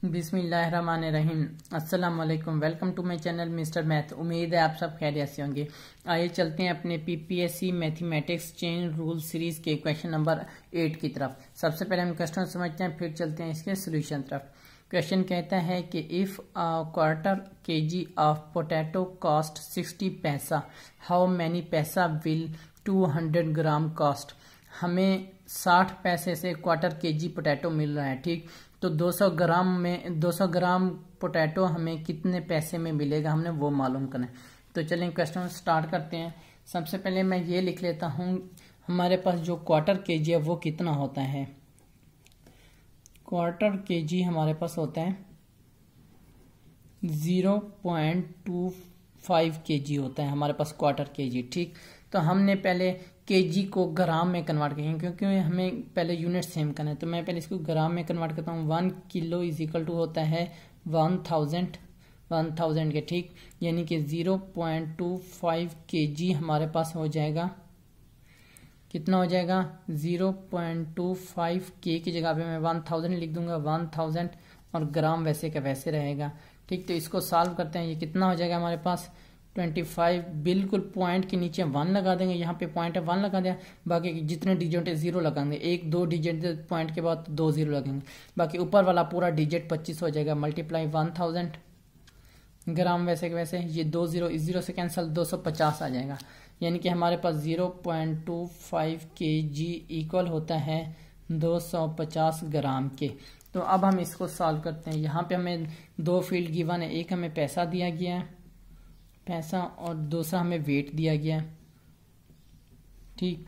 बिस्मिल्लाहिर्रहमानिर्रहीम। अस्सलाम वालेकुम। Welcome to my channel Mister Math. उम्मीद है आप सब खैरियत से होंगे। आइए चलते हैं अपने PPSC mathematics chain rule series के क्वेश्चन नंबर 8 की तरफ। सबसे पहले हम क्वेश्चन समझते हैं, फिर चलते हैं इसके सोल्यूशन तरफ। क्वेश्चन कहता है कि if a quarter KG of potato cost 60 पैसा, हाउ मैनी पैसा विल 200 ग्राम कॉस्ट। हमें 60 पैसे से क्वार्टर केजी पोटैटो मिल रहा है, ठीक। तो 200 ग्राम पोटैटो हमें कितने पैसे में मिलेगा, हमने वो मालूम करना है। तो चलिए क्वेश्चन स्टार्ट करते हैं। सबसे पहले मैं ये लिख लेता हूँ, हमारे पास जो क्वार्टर केजी है वो कितना होता है। क्वार्टर केजी हमारे पास होता है 0.25 केजी होता है हमारे पास क्वार्टर केजी, ठीक। तो हमने पहले केजी को ग्राम में कन्वर्ट करेंगे, क्योंकि हमें पहले यूनिट सेम करना है। तो मैं पहले इसको ग्राम में कन्वर्ट करता हूँ। 1 किलो इज इक्वल टू होता है 1000 के, ठीक। यानी कि 0.25 केजी हमारे पास हो जाएगा, कितना हो जाएगा 0.25 के की जगह पे मैं 1000 लिख दूंगा, 1000 और ग्राम वैसे का वैसे रहेगा, ठीक। तो इसको सॉल्व करते हैं। ये कितना हो जाएगा हमारे पास 25, बिल्कुल पॉइंट के नीचे 1 लगा देंगे। यहाँ पे पॉइंट है 1 लगा दिया, बाकी जितने डिजिट है 0 लगाएंगे। 1-2 डिजिट पॉइंट के बाद 2 0 लगेंगे, बाकी ऊपर वाला पूरा डिजिट 25 हो जाएगा। मल्टीप्लाई 1000 ग्राम वैसे के वैसे, ये 2 0 से कैंसिल, 250 आ जाएगा। यानी कि हमारे पास 0.25 केजी इक्वल होता है 250 ग्राम के। तो अब हम इसको सॉल्व करते हैं। यहाँ पे हमें 2 फील्ड गिवन है, एक हमें पैसा दिया गया है, पैसा, और दूसरा हमें वेट दिया गया है, ठीक।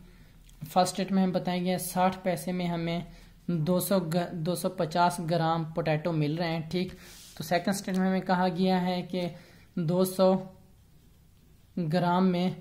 फर्स्ट स्टेट में हमें बताया गया 60 पैसे में हमें 250 ग्राम पोटैटो मिल रहे हैं, ठीक। तो सेकंड स्टेट में हमें कहा गया है कि 200 ग्राम में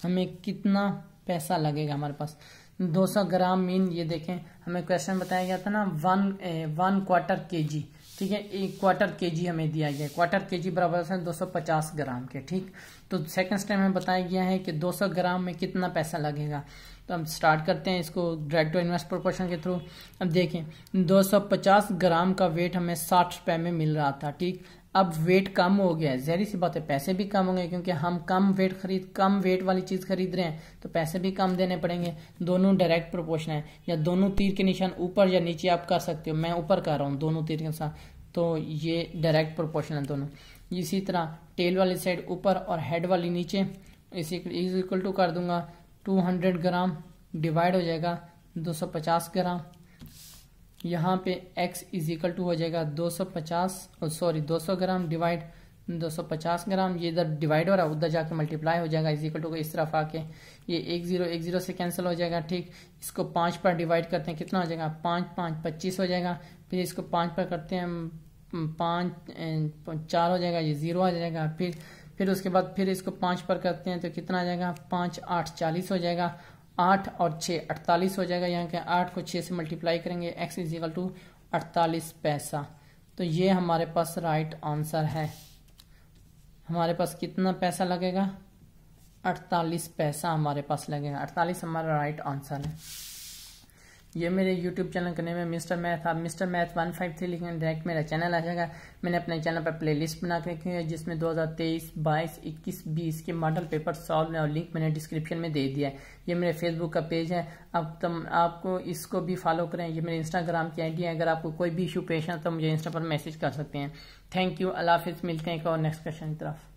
हमें कितना पैसा लगेगा। हमारे पास 200 ग्राम मीन, ये देखें हमें क्वेश्चन बताया गया था ना 1 क्वार्टर केजी, ठीक है। 1 क्वार्टर केजी हमें दिया गया है, क्वार्टर केजी बराबर है 250 ग्राम के, ठीक। तो सेकंड स्टेप में बताया गया है कि 200 ग्राम में कितना पैसा लगेगा। तो हम स्टार्ट करते हैं इसको डायरेक्ट टू इनवर्स प्रोपोर्शन के थ्रू। अब देखें 250 ग्राम का वेट हमें 60 रुपए में मिल रहा था, ठीक। अब वेट कम हो गया है, जहरी सी बात है, पैसे भी कम होंगे, क्योंकि हम कम वेट वाली चीज खरीद रहे हैं, तो पैसे भी कम देने पड़ेंगे। दोनों डायरेक्ट प्रोपोर्शन है, या दोनों तीर के निशान ऊपर या नीचे आप कर सकते हो। मैं ऊपर कर रहा हूँ दोनों तीर के साथ, तो ये डायरेक्ट प्रोपोर्शन है दोनों। इसी तरह टेल वाली साइड ऊपर और हेड वाली नीचे, इज इक्वल टू कर दूंगा 200 ग्राम डिवाइड हो जाएगा 250 ग्राम। यहाँ पे x इज इक्वल टू हो जाएगा 200 ग्राम डिवाइड 250 ग्राम। ये इधर डिवाइड हो रहा है, उधर जाके मल्टीप्लाई हो जाएगा, इज इक्वल टू इस तरफ आके ये 1 0 से कैंसिल हो जाएगा, ठीक। इसको 5 पर डिवाइड करते हैं, कितना हो जाएगा 5 5 25 हो जाएगा। फिर इसको 5 पर करते हैं, 5 4 हो जाएगा, ये 0 आ जाएगा। फिर उसके बाद फिर इसको 5 पर करते हैं तो कितना आ जाएगा 5 8 40 हो जाएगा। 8 और 6 48 हो जाएगा। यहाँ के 8 को 6 से मल्टीप्लाई करेंगे, x इज इक्वल टू 48 पैसा। तो ये हमारे पास राइट आंसर है। हमारे पास कितना पैसा लगेगा 48 पैसा हमारे पास लगेगा। 48 हमारा राइट आंसर है। ये मेरे YouTube चैनल का नेम है मिस्टर मैथ। आप मिस्टर मैथ 153 लिखेंगे, डायरेक्ट मेरा चैनल आ जाएगा। मैंने अपने चैनल पर प्लेलिस्ट बना के रखी है, जिसमें 2023, 22, 21, 20 के मॉडल पेपर सॉल्व है, और लिंक मैंने डिस्क्रिप्शन में दे दिया है। ये मेरे फेसबुक का पेज है, अब आपको इसको भी फॉलो करें। ये मेरे इंस्टाग्राम की ID है। अगर आपको कोई भी इशू पेश है तो मुझे इंस्टा पर मैसेज कर सकते हैं। थैंक यू, अल्लाह हाफिज़। मिलते हैं एक और नेक्स्ट क्वेश्चन की तरफ।